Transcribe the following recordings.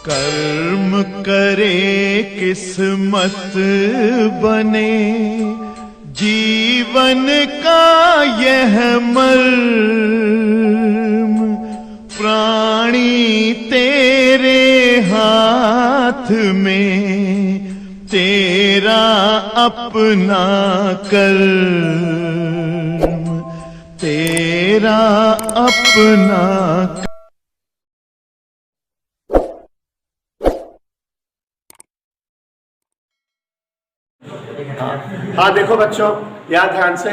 कर्म करे किस्मत बने, जीवन का यह मर्म, प्राणी तेरे हाथ में, तेरा अपना कर्म, तेरा अपना। हाँ देखो बच्चों, यहाँ ध्यान से,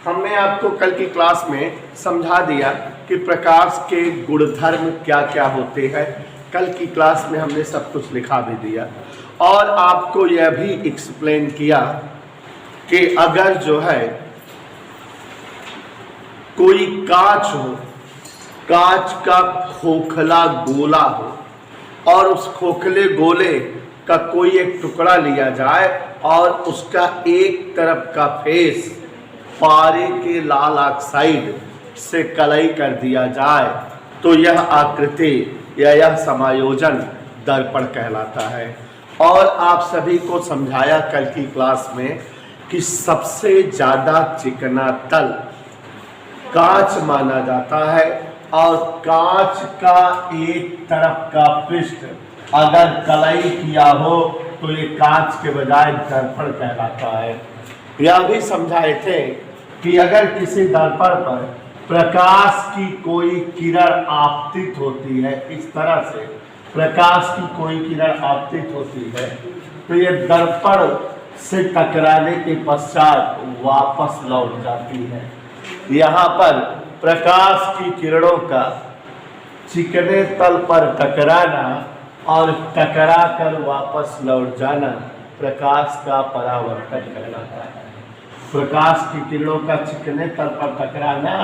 हमने आपको कल की क्लास में समझा दिया कि प्रकाश के गुणधर्म क्या क्या होते हैं। कल की क्लास में हमने सब कुछ लिखा भी दिया और आपको यह भी एक्सप्लेन किया कि अगर जो है कोई कांच हो, कांच का खोखला गोला हो और उस खोखले गोले का कोई एक टुकड़ा लिया जाए और उसका एक तरफ का फेस पारे के लाल ऑक्साइड से कलई कर दिया जाए तो यह आकृति या यह समायोजन दर्पण कहलाता है। और आप सभी को समझाया कल की क्लास में कि सबसे ज्यादा चिकना तल कांच माना जाता है और कांच का एक तरफ का पृष्ठ अगर कलई किया हो तो ये कांच के बजाय दर्पण कहलाता है। यह भी समझाए थे कि अगर किसी दर्पण पर प्रकाश की कोई किरण आपतित होती है, इस तरह से प्रकाश की कोई किरण आपतित होती है तो ये दर्पण से टकराने के पश्चात वापस लौट जाती है। यहाँ पर प्रकाश की किरणों का चिकने तल पर टकराना और टकरा कर वापस लौट जाना प्रकाश का परावर्तन कहलाता है। प्रकाश की किरणों का चिकने तल पर टकराना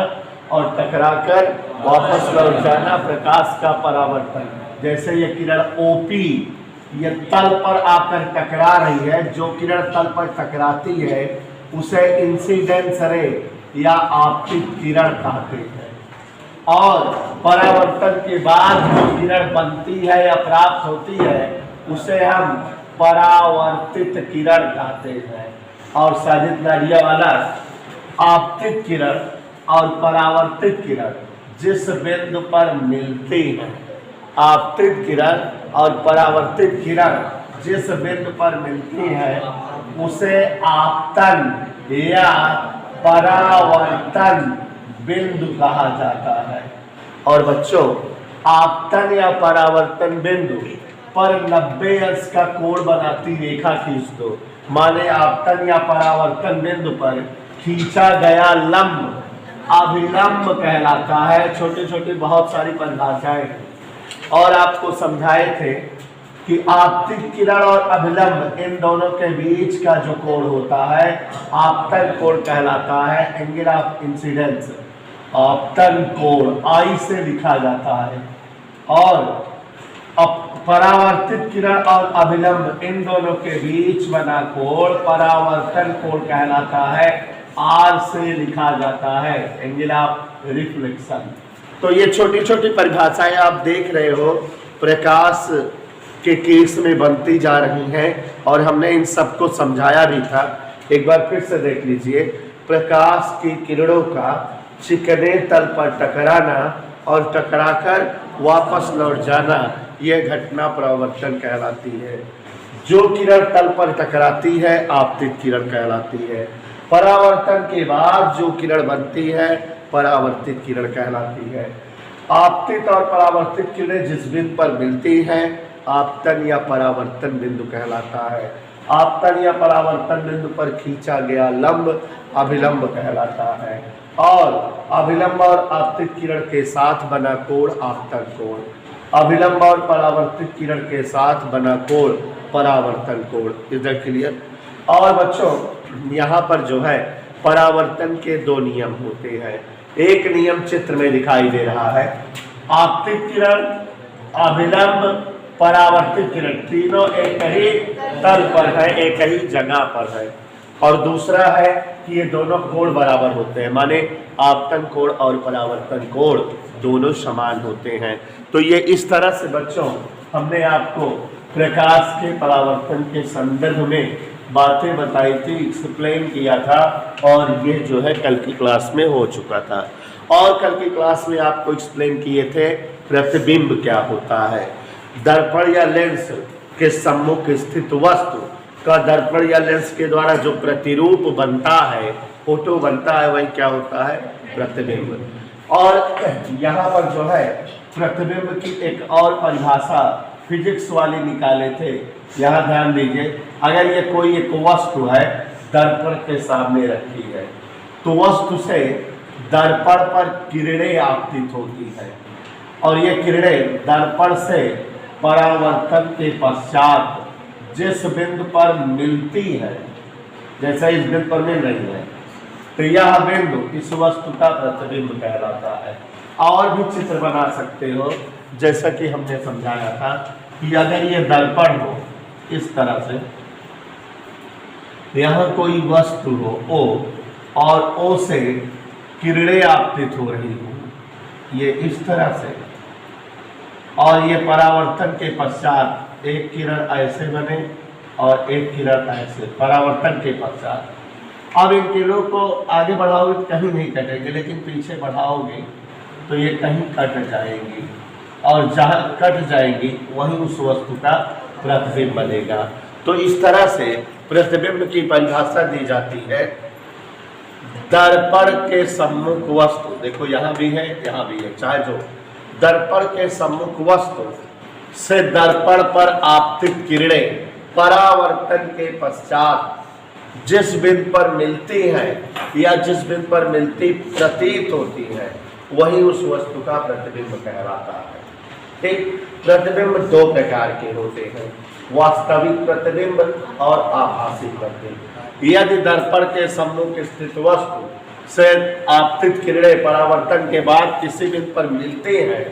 और टकरा कर वापस लौट जाना प्रकाश का परावर्तन। जैसे ये किरण ओपी ये तल पर आकर टकरा रही है, जो किरण तल पर टकराती है उसे इंसिडेंस रे या आपतित किरण कहते हैं। और परावर्तन के बाद जो किरण बनती है या प्राप्त होती है उसे हम परावर्तित किरण कहते हैं। और साजिदनारिया वाला आपतित किरण और परावर्तित किरण जिस बिंदु पर मिलती है, आपतित किरण और परावर्तित किरण जिस बिंदु पर मिलती है उसे आपतन या परावर्तन बिंदु कहा जाता है। और बच्चों, आपतन या परावर्तन बिंदु पर 90 अंश का कोण बनाती रेखा खींच दो। माने आपतन या परावर्तन बिंदु पर खींचा गया लंब अभिलंब कहलाता है। छोटे छोटे बहुत सारी परिभाषाएं और आपको समझाए थे कि आपतित किरण और अभिलंब इन दोनों के बीच का जो कोण होता है आपतन कोण कहलाता है। एंगल ऑफ इंसिडेंस आपतन कोण आई से लिखा जाता है। और परावर्तित किरण और अभिलंब इन दोनों के बीच बना कोण परावर्तन कोण कहलाता है। आर से लिखा जाता है, एंगल ऑफ रिफ्लेक्शन। तो ये छोटी छोटी परिभाषाएं आप देख रहे हो प्रकाश के केस में बनती जा रही हैं और हमने इन सबको समझाया भी था। एक बार फिर से देख लीजिए, प्रकाश की किरणों का चिकने तल पर टकराना और टकराकर वापस लौट जाना यह घटना परावर्तन कहलाती है। जो किरण तल पर टकराती है आपतित किरण कहलाती है। परावर्तन के बाद जो किरण बनती है परावर्तित किरण कहलाती है। आपतित और परावर्तित किरणें जिस बिंदु पर मिलती हैं आपतन या परावर्तन बिंदु कहलाता है। आपतन या परावर्तन बिंदु पर खींचा गया लंब अभिलंब कहलाता है। और अभिलंब और आपतित किरण के साथ बना कोण आपतन कोण, अभिलंब और परावर्तित किरण के साथ बना कोण परावर्तन कोण। इधर क्लियर। और बच्चों, यहाँ पर जो है परावर्तन के दो नियम होते हैं। एक नियम चित्र में दिखाई दे रहा है, आपतित किरण अभिलंब परावर्तित किरण तीनों एक ही तल पर है, एक ही जगह पर है। और दूसरा है कि ये दोनों कोण बराबर होते हैं, माने आपतन कोण और परावर्तन कोण दोनों समान होते हैं। तो ये इस तरह से बच्चों हमने आपको प्रकाश के परावर्तन के संदर्भ में बातें बताई थी, एक्सप्लेन किया था, और ये जो है कल की क्लास में हो चुका था। और कल की क्लास में आपको एक्सप्लेन किए थे प्रतिबिंब क्या होता है। दर्पण या लेंस के सम्मुख स्थित वस्तु का दर्पण या लेंस के द्वारा जो प्रतिरूप बनता है, फोटो बनता है, वही क्या होता है, प्रतिबिंब। और यहाँ पर जो है प्रतिबिंब की एक और परिभाषा फिजिक्स वाले निकाले थे, यहाँ ध्यान दीजिए। अगर ये कोई एक वस्तु है दर्पण के सामने रखी है, तो वस्तु से दर्पण पर किरणें आपतित होती है, और ये किरणें दर्पण से परावर्तन के पश्चात जिस बिंदु पर मिलती है, जैसे इस बिंदु पर मिल रही है, तो यह बिंदु इस वस्तु का प्रतिबिंब कहलाता है। और भी चित्र बना सकते हो, जैसा कि हमने समझाया था कि अगर ये दर्पण हो इस तरह से, यहाँ कोई वस्तु हो O, और O से किरणें आपतित हो रही हो, ये इस तरह से, और ये परावर्तन के पश्चात एक किरण ऐसे बने और एक किरण ऐसे, परावर्तन के पश्चात। अब इन किरणों को आगे बढ़ाओगे तो कहीं नहीं कटेंगे, लेकिन पीछे बढ़ाओगे तो ये कहीं कट जाएंगी, और जहाँ कट जाएंगी वहीं उस वस्तु का प्रतिबिंब बनेगा। तो इस तरह से प्रतिबिंब की परिभाषा दी जाती है। दर्पण के सम्मुख वस्तु, देखो यहाँ भी है यहाँ भी है, चाहे जो दर्पण के सम्मुख वस्तु से दर्पण पर आपतित किरणें परावर्तन के पश्चात जिस बिंदु पर मिलती हैं या जिस बिंदु पर मिलती प्रतीत होती है, वही उस वस्तु का प्रतिबिंब कहलाता है। ठीक, प्रतिबिंब दो प्रकार के होते हैं, वास्तविक प्रतिबिंब और आभासी प्रतिबिंब। यदि दर्पण के सम्मुख स्थित वस्तु से आपतित किरणें परावर्तन के बाद किसी बिंदु पर मिलती हैं,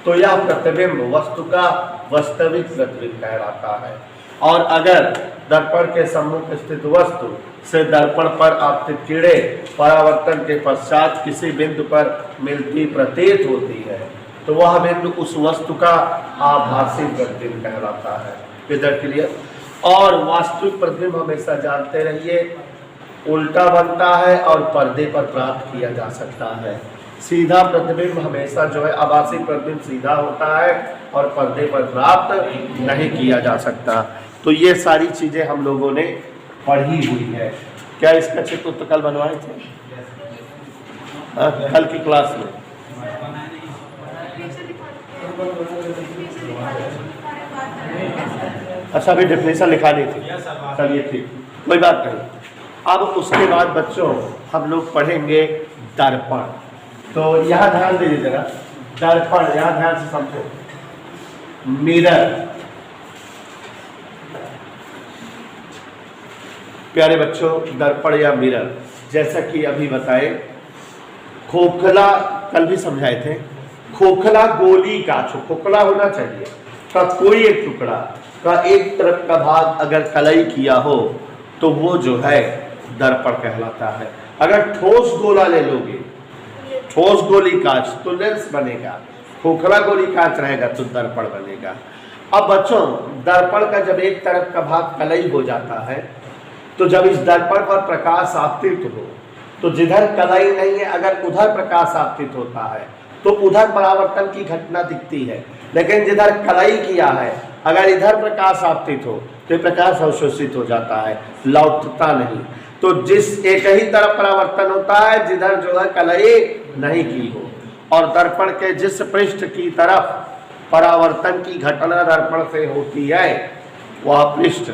तो यह प्रतिबिंब वस्तु का वास्तविक प्रतिबिंब कहलाता है। और अगर दर्पण के सम्मुख स्थित वस्तु से दर्पण पर आपतित किरणें परावर्तन के पश्चात किसी बिंदु पर मिलती प्रतीत होती है, तो वह बिंदु उस वस्तु का आभासी प्रतिबिंब कहलाता है। इधर क्लियर। और वास्तविक प्रतिबिंब हमेशा जानते रहिए उल्टा बनता है और पर्दे पर प्राप्त किया जा सकता है। सीधा प्रतिबिंब हमेशा जो है, आभासी प्रतिबिंब सीधा होता है और पर्दे पर प्राप्त नहीं किया जा सकता। तो ये सारी चीजें हम लोगों ने पढ़ी हुई है। क्या इसका चित्र तो कल बनवाए थे? कल की क्लास में अच्छा, अभी डेफिनेशन लिखानी थी, चलिए ठीक, कोई बात नहीं। अब उसके बाद बच्चों हम लोग पढ़ेंगे दर्पण। तो यहाँ ध्यान दीजिए जरा, दर्पण यहाँ ध्यान से समझो। मिरर, प्यारे बच्चों, दर्पण या मिरर, जैसा कि अभी बताए, खोखला कल भी समझाए थे, खोखला गोली कांच, खोखला होना चाहिए का कोई एक टुकड़ा का एक तरफ का भाग अगर कलई किया हो तो वो जो है दर्पण कहलाता है। अगर ठोस गोला ले लोगे, ठोस गोली कांच, तो लेंस बनेगा, खोखला गोली कांच रहेगा तो दर्पण बनेगा। अब बच्चों, दर्पण का जब एक तरफ का भाग कलई हो जाता है, तो जब इस दर्पण पर प्रकाश आपतित हो, तो जिधर कलई नहीं है अगर उधर प्रकाश आपतित होता है तो उधर परावर्तन की घटना दिखती है, लेकिन जिधर कलई किया है अगर इधर प्रकाश आपतित हो तो प्रकाश अवशोषित हो जाता है, लौटता नहीं। तो जिस एक ही तरफ परावर्तन होता है जिधर जो है कलई नहीं की हो, और दर्पण के जिस पृष्ठ की तरफ परावर्तन की घटना दर्पण से होती है वह पृष्ठ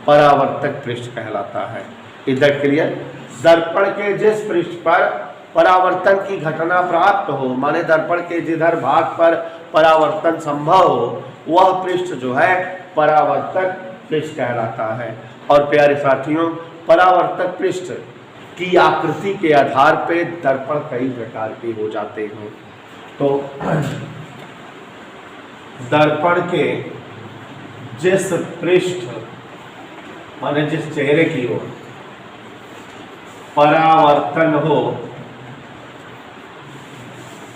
परावर्तक पृष्ठ कहलाता है। इधर क्लियर। दर्पण के जिस पृष्ठ पर परावर्तन की घटना प्राप्त हो, माने दर्पण के जिधर भाग पर परावर्तन संभव हो, वह पृष्ठ जो है परावर्तक पृष्ठ कहलाता है। और प्यारे साथियों, परावर्तक पृष्ठ की आकृति के आधार पे दर्पण कई प्रकार के हो जाते हैं। तो दर्पण के जिस पृष्ठ माने जिस चेहरे की ओर परावर्तन हो,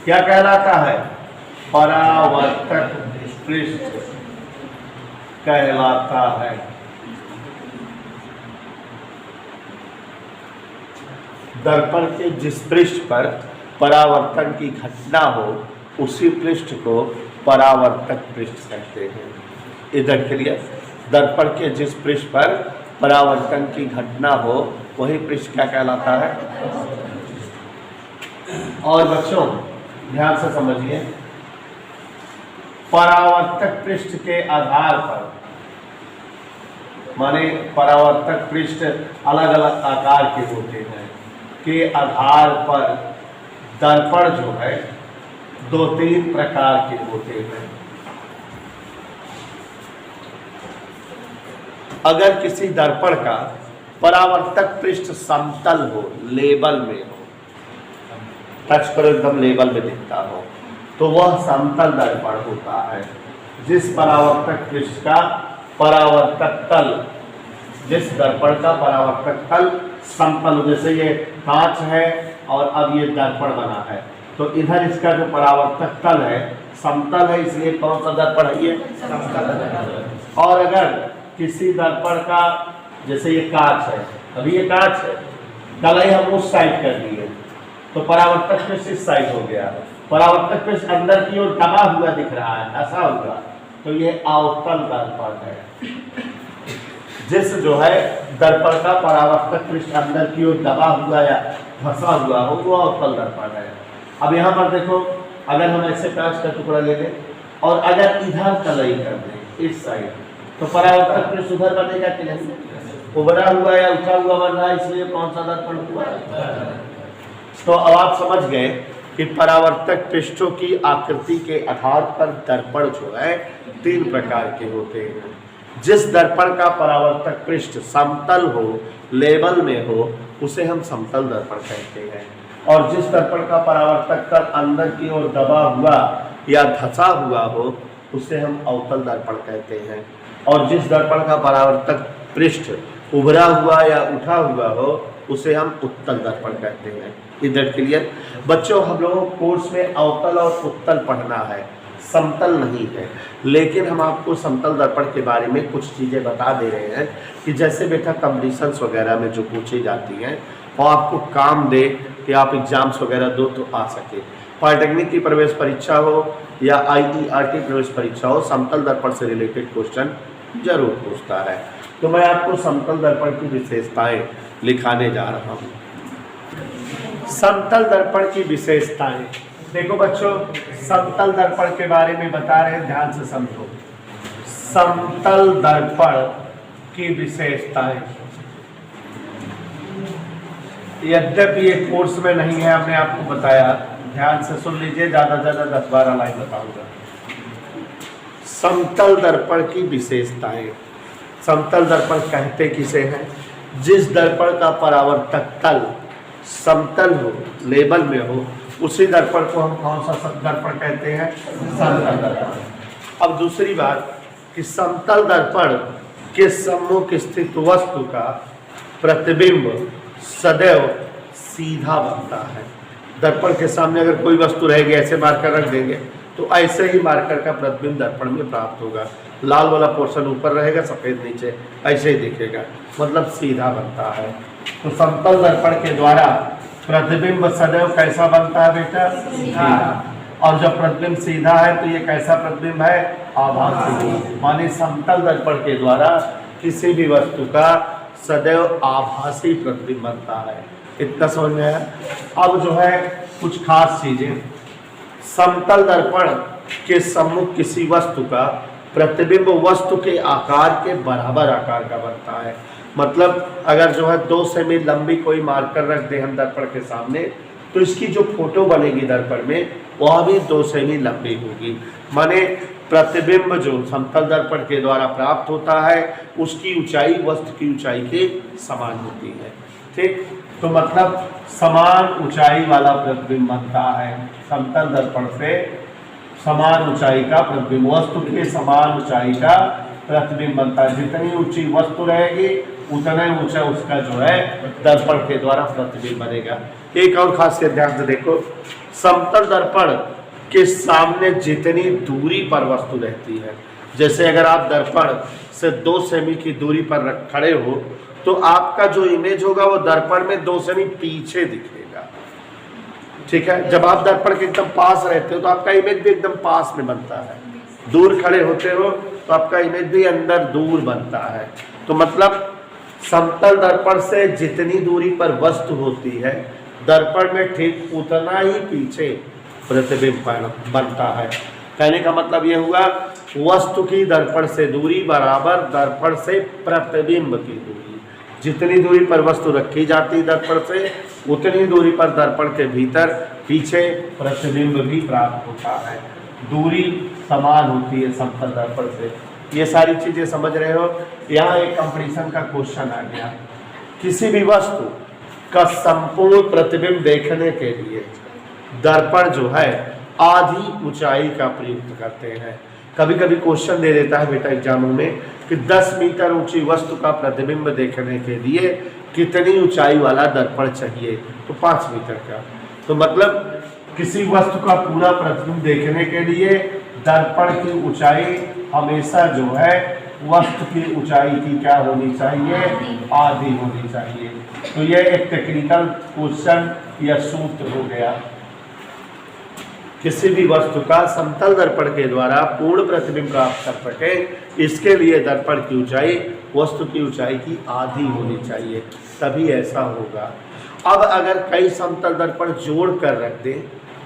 क्या कहलाता है? परावर्तक पृष्ठ कहलाता है। दर्पण के जिस पृष्ठ पर परावर्तन की घटना हो उसी पृष्ठ को परावर्तक पृष्ठ कहते हैं। इधर क्लियर? दर्पण के जिस पृष्ठ पर परावर्तन की घटना हो वही पृष्ठ क्या कहलाता है? और बच्चों ध्यान से समझिए, परावर्तक पृष्ठ के आधार पर, माने परावर्तक पृष्ठ अलग अलग आकार के होते हैं, के आधार पर दर्पण जो है 2-3 प्रकार के होते हैं। अगर किसी दर्पण का परावर्तक पृष्ठ समतल हो, लेवल में हो, टच करो एकदम लेवल में दिखता हो, तो वह समतल दर्पण होता है। जिस परावर्तक पृष्ठ का परावर्तक तल, जिस दर्पण का परावर्तक तल समतल, जैसे ये कांच है और अब ये दर्पण बना है, तो इधर इसका जो परावर्तक तल है समतल है, इसलिए कौन सा दर्पण है? ये समतल। और अगर किसी दर्पण का, जैसे ये कांच है, अभी ये कांच है, कलाई हम उस साइड कर दिए तो परावर्तक पृष्ठ इस साइड हो गया, परावर्तक पृष्ठ अंदर की ओर दबा हुआ दिख रहा है, ऐसा होगा, तो ये अवतल दर्पण है। जिस जो है दर्पण का परावर्तक पृष्ठ अंदर की ओर दबा हुआ या फंसा हुआ हो वो अवतल दर्पण है। अब यहाँ पर देखो, अगर हम ऐसे कांच का टुकड़ा ले लें और अगर इधर कलई कर दें इस साइड, तो परावर्तक पृष्ठ उधर बनेगा कि नहीं? उभरा हुआ या उठा हुआ बन रहा है, इसलिए कौन सा दर्पण हुआ? तो अब आप समझ गए कि परावर्तक पृष्ठों की आकृति के आधार पर दर्पण जो है 3 प्रकार के होते हैं। जिस दर्पण का परावर्तक पृष्ठ समतल हो, लेवल में हो, उसे हम समतल दर्पण कहते हैं। और जिस दर्पण का परावर्तक तल अंदर की ओर दबा हुआ या धंसा हुआ हो उसे हम अवतल दर्पण कहते हैं। और जिस दर्पण का परावर्तक पृष्ठ उभरा हुआ या उठा हुआ हो उसे हम उत्तल दर्पण कहते हैं। इधर क्लियर? बच्चों हम लोगों को कोर्स में अवतल और उत्तल पढ़ना है, समतल नहीं है। लेकिन हम आपको समतल दर्पण के बारे में कुछ चीज़ें बता दे रहे हैं कि जैसे बेटा कंपटीशंस वगैरह में जो पूछी जाती हैं वो आपको काम दे कि आप एग्जाम्स वगैरह दो तो आ सके। पॉलिटेक्निक की प्रवेश परीक्षा हो या IERT प्रवेश परीक्षा हो, समतल दर्पण से रिलेटेड क्वेश्चन जरूर पूछता है। तो मैं आपको समतल दर्पण की विशेषताएं लिखाने जा रहा हूँ। समतल दर्पण की विशेषताएं देखो बच्चों, समतल दर्पण के बारे में बता रहे हैं, ध्यान से समझो। समतल दर्पण की विशेषताएं, यद्यपि ये कोर्स में नहीं है, हमने आपको बताया, ध्यान से सुन लीजिए, ज्यादा से ज्यादा 10-12 लाइन बताऊंगा। समतल दर्पण की विशेषताएं। समतल दर्पण कहते किसे हैं? जिस दर्पण का परावर्तक तल समतल हो, लेवल में हो, उसी दर्पण को हम कौन सा दर्पण कहते हैं? समतल दर्पण। अब दूसरी बात कि समतल दर्पण के सम्मुख स्थित वस्तु का प्रतिबिंब सदैव सीधा बनता है। दर्पण के सामने अगर कोई वस्तु रहेगी, ऐसे मार्कर रख देंगे तो ऐसे ही मार्कर का प्रतिबिंब दर्पण में प्राप्त होगा। लाल वाला पोर्शन ऊपर रहेगा, सफेद नीचे, ऐसे ही दिखेगा, मतलब सीधा बनता है। तो समतल दर्पण के द्वारा प्रतिबिंब सदैव कैसा बनता है बेटा? सीधा। और जब प्रतिबिंब सीधा है तो ये कैसा प्रतिबिंब है? आभासी। माने समतल दर्पण के द्वारा किसी भी वस्तु का सदैव आभासी प्रतिबिंब बनता है। इतना समझ में आया? अब जो है कुछ खास चीजें, समतल दर्पण के सम्मुख किसी वस्तु का प्रतिबिंब वस्तु के आकार के बराबर आकार का बनता है। मतलब अगर जो है 2 सेमी लंबी कोई मार्कर रख दे हम दर्पण के सामने, तो इसकी जो फोटो बनेगी दर्पण में वह भी 2 सेमी लंबी होगी। माने प्रतिबिंब जो समतल दर्पण के द्वारा प्राप्त होता है उसकी ऊंचाई वस्तु की ऊंचाई के समान होती है। ठीक, तो मतलब समान ऊंचाई वाला प्रतिबिंब बनता है। समतल दर्पण से समान ऊंचाई का प्रतिबिंब, वस्तु के समान ऊंचाई का प्रतिबिंब बनता है। जितनी ऊंची वस्तु रहेगी उतना ही ऊंचा उसका जो है दर्पण के द्वारा प्रतिबिंब बनेगा। एक और खासियत ध्यान से देखो, समतल दर्पण के सामने जितनी दूरी पर वस्तु रहती है, जैसे अगर आप दर्पण से 2 सेमी की दूरी पर खड़े हो तो आपका जो इमेज होगा वो दर्पण में 2 सेमी पीछे दिखेगा। ठीक है, जब आप दर्पण के एकदम पास रहते हो तो आपका इमेज भी एकदम पास में बनता है, दूर खड़े होते हो तो आपका इमेज भी अंदर दूर बनता है। तो मतलब समतल दर्पण से जितनी दूरी पर वस्तु होती है दर्पण में ठीक उतना ही पीछे प्रतिबिंब बनता है। कहने का मतलब यह हुआ वस्तु की दर्पण से दूरी बराबर दर्पण से प्रतिबिंब की दूरी। जितनी दूरी पर वस्तु रखी जाती दर्पण से उतनी दूरी पर दर्पण के भीतर पीछे प्रतिबिंब भी प्राप्त होता है। दूरी समान होती है समतल दर्पण से। ये सारी चीजें समझ रहे हो। यहाँ एक कंपटीशन का क्वेश्चन आ गया, किसी भी वस्तु का संपूर्ण प्रतिबिंब देखने के लिए दर्पण जो है आधी ऊंचाई का प्रयुक्त करते हैं। कभी कभी क्वेश्चन दे देता है बेटा एग्जामों में कि 10 मीटर ऊंची वस्तु का प्रतिबिंब देखने के लिए कितनी ऊंचाई वाला दर्पण चाहिए, तो 5 मीटर का। तो मतलब किसी वस्तु का पूरा प्रतिबिंब देखने के लिए दर्पण की ऊंचाई हमेशा जो है वस्तु की ऊंचाई की क्या होनी चाहिए, आधी होनी चाहिए। तो यह एक टेक्निकल क्वेश्चन या सूत्र हो गया। किसी भी वस्तु का समतल दर्पण के द्वारा पूर्ण प्रतिबिंब प्राप्त कर सके इसके लिए दर्पण की ऊंचाई वस्तु की ऊंचाई की आधी होनी चाहिए, तभी ऐसा होगा। अब अगर कई समतल दर्पण जोड़ कर रख दें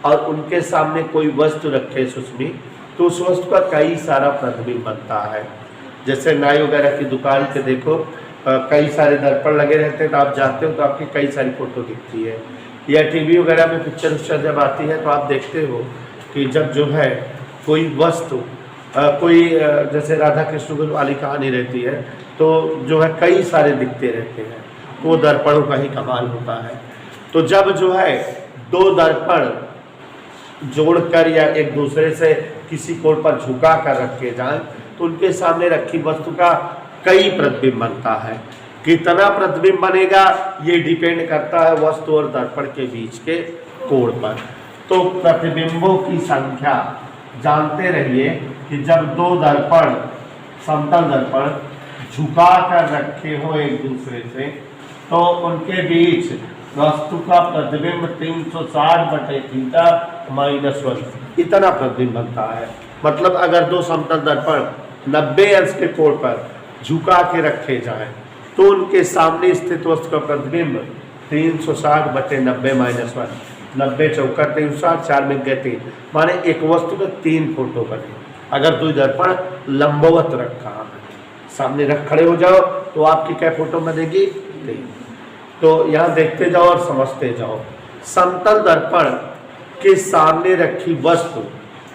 और उनके सामने कोई वस्तु रखे सुषमी, तो उस वस्तु का कई सारा प्रतिबिंब बनता है। जैसे नाई वगैरह की दुकान पे देखो कई सारे दर्पण लगे रहते हैं, तो आप जाते हो तो आपकी कई सारी फोटो दिखती है। या टीवी वगैरह में पिक्चर जब आती है तो आप देखते हो कि जब जो है कोई वस्तु कोई जैसे राधा कृष्ण वाली कहानी रहती है तो जो है कई सारे दिखते रहते हैं, वो दर्पणों का ही कमाल होता है। तो जब जो है 2 दर्पण जोड़कर या एक दूसरे से किसी कोण पर झुका कर रखे जाएं तो उनके सामने रखी वस्तु का कई प्रतिबिंब बनता है। कितना प्रतिबिंब बनेगा ये डिपेंड करता है वस्तु और दर्पण के बीच के कोण पर। तो प्रतिबिंबों की संख्या जानते रहिए कि जब 2 दर्पण समतल दर्पण झुका कर रखे हो एक दूसरे से तो उनके बीच वस्तु का प्रतिबिंब 360/θ -1 इतना प्रतिबिंब बनता है। मतलब अगर 2 समतल दर्पण 90 अंश के कोण पर झुका के रखे जाएं तो उनके सामने स्थित वस्तु का प्रतिबिंब 360/90 -1 90 चौका 360 4 में गए 3 माने एक वस्तु का 3 फोटो बने। अगर 2 दर्पण लंबवत रखा है सामने रख खड़े हो जाओ तो आपकी क्या फोटो बनेगी 3। तो यहाँ देखते जाओ और समझते जाओ। समतल दर्पण के सामने रखी वस्तु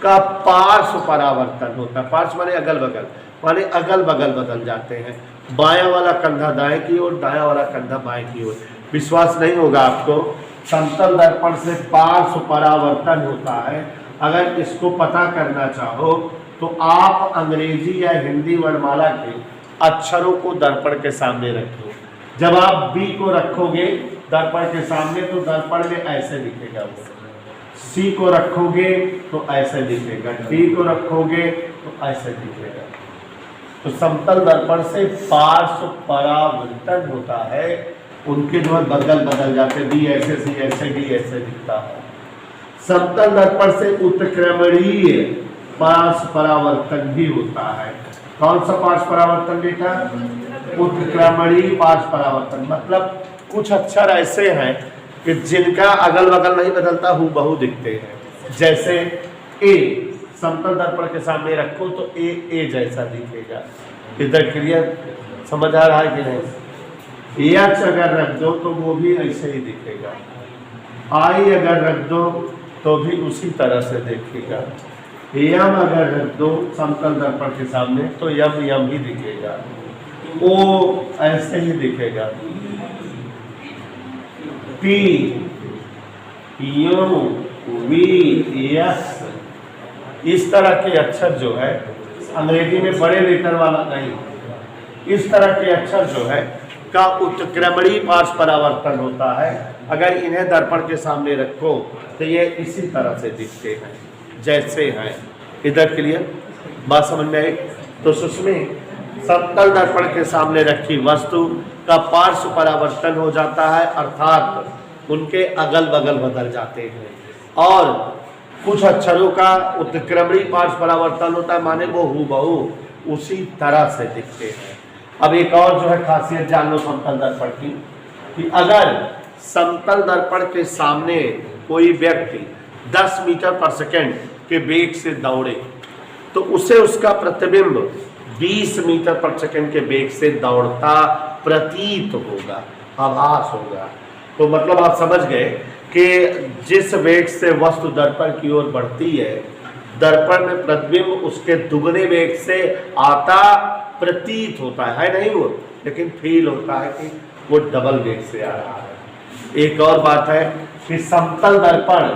का पार्श्व परावर्तन होता है। पार्श्व माने अगल बगल, माने अगल बगल बदल जाते हैं। बायां वाला कंधा दाएं की ओर, दायां वाला कंधा बाएं की ओर। विश्वास नहीं होगा आपको, समतल दर्पण से पार्श्व परावर्तन होता है। अगर इसको पता करना चाहो तो आप अंग्रेजी या हिंदी वर्णमाला के अक्षरों को दर्पण के सामने रखो। जब आप बी को रखोगे दर्पण के सामने तो दर्पण में ऐसे दिखेगा वो। सी को रखोगे तो ऐसे दिखेगा, डी को रखोगे तो ऐसे दिखेगा। तो समतल दर्पण से पार्श्व परावर्तन होता है, उनके जो है बगल बदल जाते, बी ऐसे सी ऐसे डी ऐसे दिखता है। समतल दर्पण से उत्क्रमणीय पार्श्व परावर्तन भी होता है। कौन सा पार्श्व परावर्तन बेटा? उत्क्रमणीय पार्श्व परावर्तन। मतलब कुछ अक्षर ऐसे हैं कि जिनका अगल बगल नहीं बदलता, हूबहू दिखते हैं। जैसे ए समतल दर्पण के सामने रखो तो ए जैसा दिखेगा। इधर क्लियर समझ आ रहा है कि नहीं? यक्ष अगर रख दो तो वो भी ऐसे ही दिखेगा। आई अगर रख दो तो भी उसी तरह से दिखेगा। यम अगर रख दो समतल दर्पण के सामने तो यम ही दिखेगा। ओ ऐसे ही दिखेगा। पी यू वी यस इस तरह के अक्षर जो है अंग्रेजी में बड़े लेटर वाला नहीं, इस तरह के अक्षर जो है का उत्क्रमणी पार्श्व परावर्तन होता है। अगर इन्हें दर्पण के सामने रखो तो ये इसी तरह से दिखते हैं जैसे हैं। इधर क्लियर बात समझ में आई? तो सुष्मी समतल दर्पण के सामने रखी वस्तु का पार्श्व परावर्तन हो जाता है, अर्थात उनके अगल बगल बदल जाते हैं, और कुछ अक्षरों का उत्क्रमणी पार्श्व परावर्तन होता है, माने वो हूबहू उसी तरह से दिखते हैं। अब एक और जो है खासियत जान लो समतल दर्पण की, कि अगर समतल दर्पण के सामने कोई व्यक्ति 10 मीटर पर सेकंड के वेग से दौड़े तो उसे उसका प्रतिबिंब 20 मीटर पर सेकंड के वेग से दौड़ता प्रतीत होगा, आभास होगा। तो मतलब आप समझ गए कि जिस वेग से वस्तु दर्पण की ओर बढ़ती है, दर्पण में प्रतिबिंब उसके दुगने वेग से आता प्रतीत होता है नहीं वो, लेकिन फील होता है कि वो डबल वेग से आ रहा है। एक और बात है कि समतल दर्पण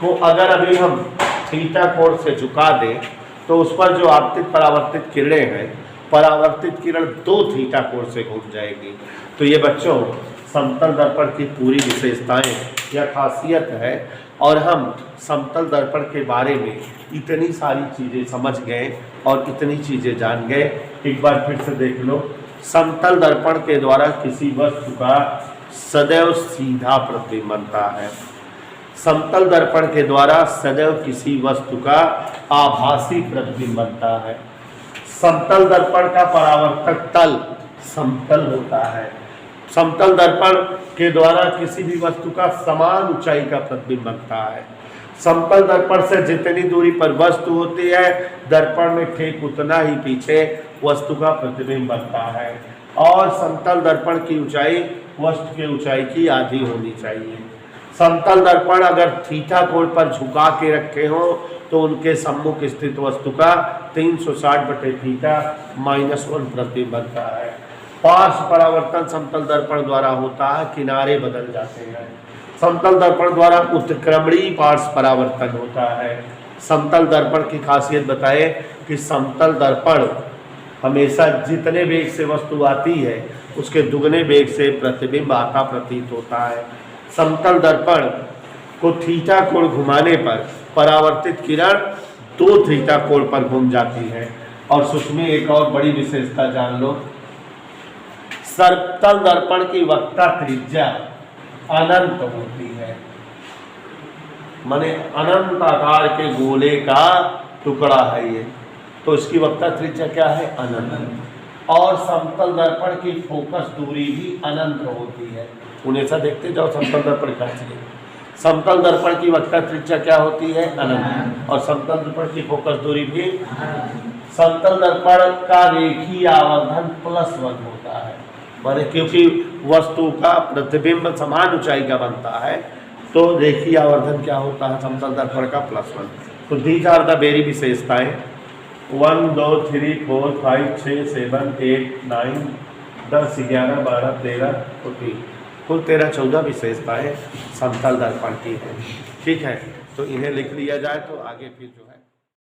को अगर अभी हम थीटा कोण से झुका दें तो उस पर जो आपतित परावर्तित किरणें हैं, परावर्तित किरण 2 थीटा कोण से घूम जाएगी। तो ये बच्चों समतल दर्पण की पूरी विशेषताएं या खासियत है, और हम समतल दर्पण के बारे में इतनी सारी चीज़ें समझ गए और इतनी चीज़ें जान गए। एक बार फिर से देख लो, समतल दर्पण के द्वारा किसी वस्तु का सदैव सीधा प्रतिबिंब बनता है। समतल दर्पण के द्वारा सदैव किसी वस्तु का आभासी प्रतिबिंब बनता है। समतल दर्पण का परावर्तक तल समतल होता है। समतल दर्पण के द्वारा किसी भी वस्तु का समान ऊंचाई का प्रतिबिंब बनता है। समतल दर्पण से जितनी दूरी पर वस्तु होती है, दर्पण में ठीक उतना ही पीछे वस्तु का प्रतिबिंब बनता है। और समतल दर्पण की ऊंचाई वस्तु की ऊंचाई की आधी होनी चाहिए। समतल दर्पण अगर थीटा कोण पर झुका के रखे हो तो उनके सम्मुख स्थित वस्तु का 360/थीटा -1 प्रतिबिंब बनता है। पार्श्व परावर्तन समतल दर्पण द्वारा होता है, किनारे बदल जाते हैं। समतल दर्पण द्वारा उत्क्रमणी पार्श्व परावर्तन होता है। समतल दर्पण की खासियत बताए कि समतल दर्पण हमेशा जितने वेग से वस्तु आती है उसके दुगने वेग से प्रतिबिंब आता प्रतीत होता है। समतल दर्पण को थीटा कोण घुमाने पर परावर्तित किरण 2 थीटा कोण पर घूम जाती है। और सुष्मी एक और बड़ी विशेषता जान लो, समतल दर्पण की वक्ता त्रिज्या अनंत होती है, माने अनंत आकार के गोले का टुकड़ा है ये, तो इसकी वक्ता त्रिज्या क्या है? अनंत। और समतल दर्पण की फोकस दूरी भी अनंत होती है। उन्हें सा देखते जाओ समतल दर्पण का चाहिए। समतल दर्पण की वक्ता त्रिज्या क्या होती है? अनंत। और समतल दर्पण की फोकस दूरी भी। समतल दर्पण का रेखीय आवर्धन +1 होता है, माने क्योंकि वस्तु का प्रतिबिंब समान ऊंचाई का बनता है तो रेखीय आवर्धन क्या होता है? समतल दर्पण का +1। तो दीज आर द वेरी विशेषताएं 1 2 3 4 5 6 7 8 9 10 11 12 13 14 कुल 13-14 विशेषताएं समतल दर्पण की है। ठीक है, तो इन्हें लिख लिया जाए तो आगे फिर जो है